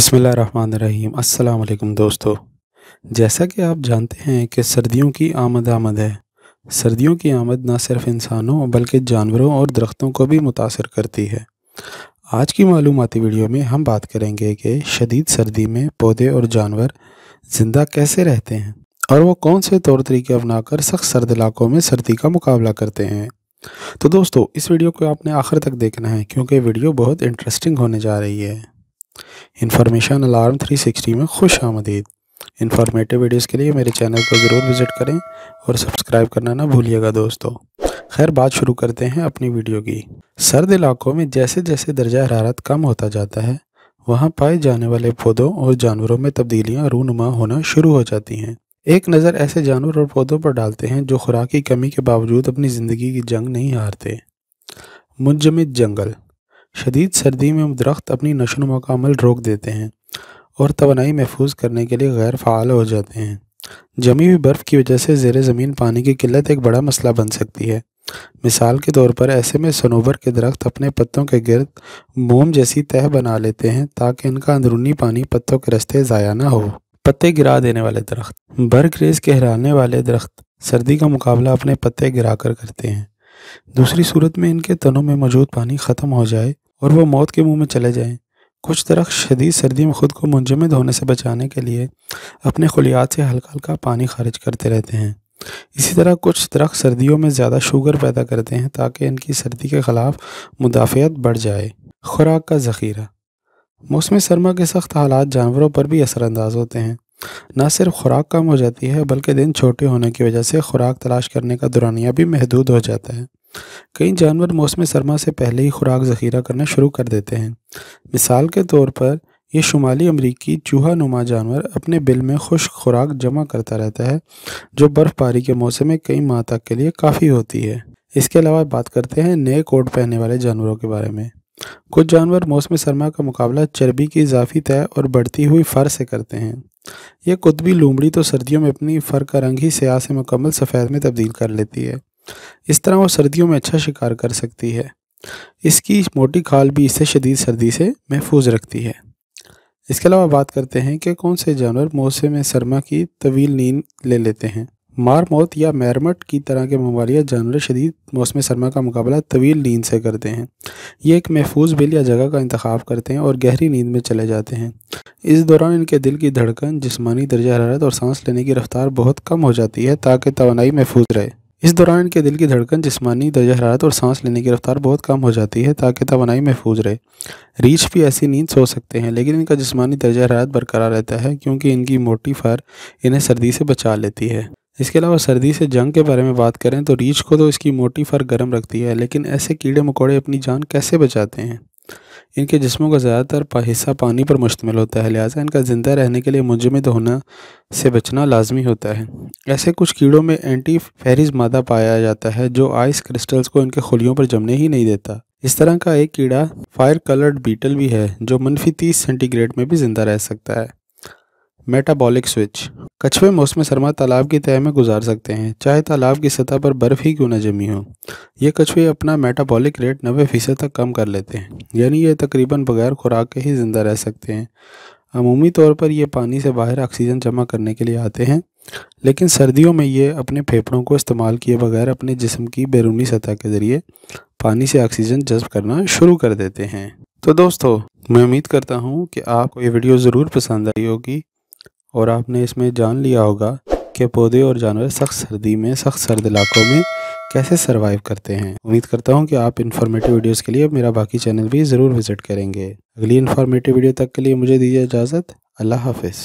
बिस्मिल्लाहिर्रहमानिर्रहीम। अस्सलाम वालेकुम दोस्तों। जैसा कि आप जानते हैं कि सर्दियों की आमद है। सर्दियों की आमद न सिर्फ इंसानों बल्कि जानवरों और दरख्तों को भी मुतासिर करती है। आज की मालूमाती वीडियो में हम बात करेंगे कि शदीद सर्दी में पौधे और जानवर ज़िंदा कैसे रहते हैं और वो कौन से तौर तरीके अपनाकर सख्त सर्द इलाकों में सर्दी का मुकाबला करते हैं। तो दोस्तों, इस वीडियो को आपने आखिर तक देखना है क्योंकि वीडियो बहुत इंटरेस्टिंग होने जा रही है। इन्फॉर्मेशन अलार्म 360 में खुश आमदीद। इन्फॉर्मेटिव वीडियोस के लिए मेरे चैनल को ज़रूर विज़िट करें और सब्सक्राइब करना ना भूलिएगा दोस्तों। खैर, बात शुरू करते हैं अपनी वीडियो की। सर्द इलाकों में जैसे जैसे दर्जा हरारत कम होता जाता है, वहाँ पाए जाने वाले पौधों और जानवरों में तब्दीलियाँ रूनुमा होना शुरू हो जाती हैं। एक नज़र ऐसे जानवर और पौधों पर डालते हैं जो खुराक की कमी के बावजूद अपनी ज़िंदगी की जंग नहीं हारते। मुंजमद जंगल। शदीद सर्दी में दरख्त अपनी नशोनुमा का अमल रोक देते हैं और तवानाई महफूज करने के लिए गैर फ़ाल हो जाते हैं। जमी हुई बर्फ़ की वजह से ज़ेरे ज़मीन पानी की किल्लत एक बड़ा मसला बन सकती है। मिसाल के तौर पर ऐसे में सनोबर के दरख्त अपने पत्तों के गिर्द मोम जैसी तह बना लेते हैं ताकि इनका अंदरूनी पानी पत्तों के रास्ते ज़ाया ना हो। पत्ते गिरा देने वाले दरख्त। बरगरेज़ कहलाने वाले दरख्त सर्दी का मुकाबला अपने पत्ते गिराकर करते हैं। दूसरी सूरत में इनके तनों में मौजूद पानी ख़त्म हो जाए और वो मौत के मुंह में चले जाएं। कुछ दरख्त शदीद सर्दी में ख़ुद को मुंजमद होने से बचाने के लिए अपने खुलियात से हल्का हल्का पानी खारिज करते रहते हैं। इसी तरह कुछ दरख्त सर्दियों में ज़्यादा शुगर पैदा करते हैं ताकि इनकी सर्दी के ख़िलाफ़ मुदाफ़ियत बढ़ जाए। खुराक का ज़ख़ीरा। मौसम सरमा के सख्त हालात जानवरों पर भी असरानंदाज होते हैं। न सिर्फ खुराक कम हो जाती है बल्कि दिन छोटे होने की वजह से खुराक तलाश करने का दौरानिया भी महदूद हो जाता है। कई जानवर मौसम सरमा से पहले ही खुराक ज़ख़ीरा करना शुरू कर देते हैं। मिसाल के तौर पर ये शुमाली अमरीकी चूहा नुमा जानवर अपने बिल में खुश्क खुराक जमा करता रहता है जो बर्फ़बारी के मौसम में कई माह तक के लिए काफ़ी होती है। इसके अलावा बात करते हैं नए कोट पहनने वाले जानवरों के बारे में। कुछ जानवर मौसम सरमा का मुकाबला चर्बी की इजाफी तय और बढ़ती हुई फर से करते हैं। यह कुतबी लूमड़ी तो सर्दियों में अपनी फर का रंग ही स्याह से मुकम्मल सफ़ेद में तब्दील कर लेती है। इस तरह वो सर्दियों में अच्छा शिकार कर सकती है। इसकी मोटी खाल भी इसे शदीद सर्दी से महफूज रखती है। इसके अलावा बात करते हैं कि कौन से जानवर मौसम सरमा की तवील नींद ले लेते हैं। मारमौत या मैरमट की तरह के मवालिया जानवर शदीद मौसम सरमा का मुकाबला तवील नींद से करते हैं। ये एक महफूज बिल या जगह का इंतखाब करते हैं और गहरी नींद में चले जाते हैं। इस दौरान इनके दिल की धड़कन, जिस्मानी दर्जा हरारत और सांस लेने की रफ्तार बहुत कम हो जाती है ताकि तवानाई महफूज रहे। रीछ भी ऐसी नींद सो सकते हैं लेकिन इनका जिस्मानी दर्जा हरारत बरकरार रहता है क्योंकि इनकी मोटी फर इन्हें सर्दी से बचा लेती है। इसके अलावा सर्दी से जंग के बारे में बात करें तो रीछ को तो इसकी मोटी फर गर्म रखती है, लेकिन ऐसे कीड़े मकोड़े अपनी जान कैसे बचाते हैं। इनके जिस्मों का ज़्यादातर हिस्सा पानी पर मुश्तमिल होता है, लिहाजा इनका ज़िंदा रहने के लिए मुंजमद होना से बचना लाजमी होता है। ऐसे कुछ कीड़ों में एंटी फेरिज मादा पाया जाता है जो आइस क्रिस्टल्स को इनके खुलियों पर जमने ही नहीं देता। इस तरह का एक कीड़ा फायर कलर्ड बीटल भी है जो -30 सेंटीग्रेड में भी ज़िंदा रह सकता है। Metabolic switch. कछुए मौसम सरमा तालाब की तह में गुजार सकते हैं, चाहे तालाब की सतह पर बर्फ़ ही क्यों न जमी हो। ये कछुए अपना मेटाबॉलिक रेट 90% तक कम कर लेते हैं, यानी ये तकरीबन बगैर खुराक के ही ज़िंदा रह सकते हैं। अमूमी तौर पर ये पानी से बाहर ऑक्सीजन जमा करने के लिए आते हैं, लेकिन सर्दियों में ये अपने फेफड़ों को इस्तेमाल किए बगैर अपने जिस्म की बैरूनी सतह के ज़रिए पानी से ऑक्सीजन जज़्ब करना शुरू कर देते हैं। तो दोस्तों, मैं उम्मीद करता हूँ कि आपको ये वीडियो ज़रूर पसंद आई होगी और आपने इसमें जान लिया होगा कि पौधे और जानवर सख्त सर्दी में सख्त सर्द इलाकों में कैसे सरवाइव करते हैं। उम्मीद करता हूं कि आप इन्फॉर्मेटिव वीडियोस के लिए मेरा बाकी चैनल भी ज़रूर विज़िट करेंगे। अगली इन्फॉर्मेटिव वीडियो तक के लिए मुझे दीजिए इजाज़त। अल्लाह हाफ़िज़।